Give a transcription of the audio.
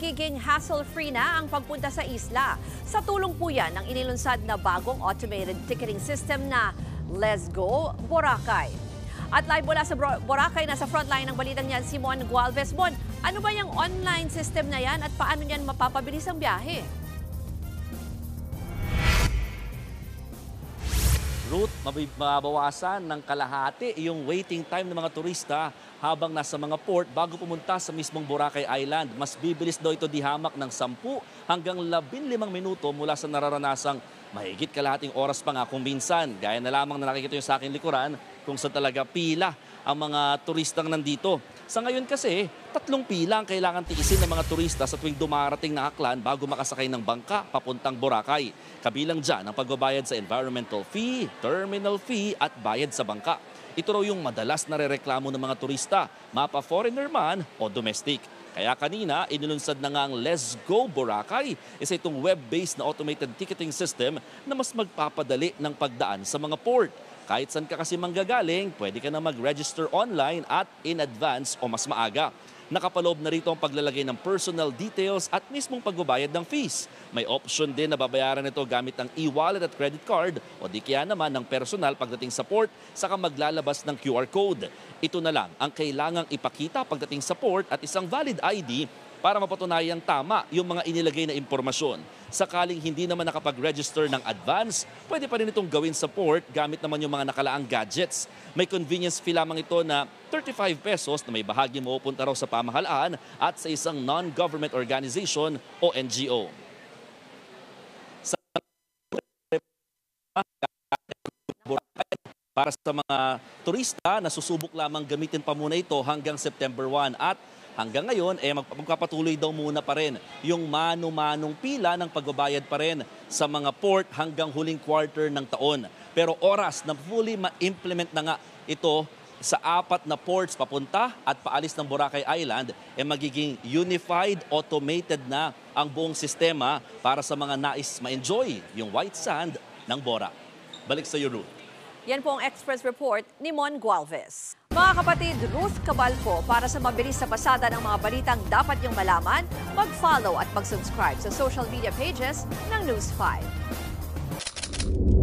magiging hassle-free na ang pagpunta sa isla. Sa tulong po yan ng inilunsad na bagong automated ticketing system na Let's Go Boracay. At live mula sa Boracay, nasa frontline ng balitang yan si Mon Gualvez. Mon, ano ba yung online system na yan at paano yan mapapabilis ang biyahe? Ruth, mababawasan ng kalahati yung waiting time ng mga turista habang nasa mga port bago pumunta sa mismong Boracay Island. Mas bibilis daw ito dihamak ng 10 hanggang 15 minuto mula sa nararanasang mahigit kalahating oras pa nga kung minsan. Gaya na lamang na nakikita yung sa akin likuran kung saan talaga pila ang mga turistang nandito. Sa ngayon kasi, 3 pila ang kailangan tiisin ng mga turista sa tuwing dumarating na Aklan bago makasakay ng bangka papuntang Boracay. Kabilang dyan ang pagbabayad sa environmental fee, terminal fee at bayad sa bangka. Ito raw yung madalas na rereklamo ng mga turista, mapa foreigner man o domestic. Kaya kanina, inilunsad na nga ang Let's Go Boracay, isa itong web-based na automated ticketing system na mas magpapadali ng pagdaan sa mga port. Kahit saan ka kasi manggagaling, pwede ka na mag-register online at in advance o mas maaga. Nakapaloob na rito ang paglalagay ng personal details at mismong pagbabayad ng fees. May option din na babayaran ito gamit ang e-wallet at credit card o di kaya naman ng personal pagdating sa port saka maglalabas ng QR code. Ito na lang ang kailangang ipakita pagdating sa port at isang valid ID para mapatunayang tama yung mga inilagay na impormasyon. Sakaling hindi naman nakapag-register ng advance, pwede pa rin itong gawin sa port gamit naman yung mga nakalaang gadgets. May convenience fee lamang ito na 35 pesos na may bahagi mapupunta raw sa pamahalaan at sa isang non-government organization o NGO. Para sa mga turista, nasusubok lamang gamitin pa muna ito hanggang September 1 at hanggang ngayon, magpapatuloy daw muna pa rin yung mano-manong pila ng pagbabayad pa rin sa mga port hanggang huling quarter ng taon. Pero oras na fully ma-implement na nga ito sa 4 na ports papunta at paalis ng Boracay Island, magiging unified, automated na ang buong sistema para sa mga nais ma-enjoy yung white sand ng Bora. Balik sa iyo, Ruth. Yan po ang Express Report ni Mon Gualvez. Mga kapatid, Ruth Cabal po para sa mabilis na pasada ng mga balitang dapat niyong malaman, mag-follow at mag-subscribe sa social media pages ng News 5.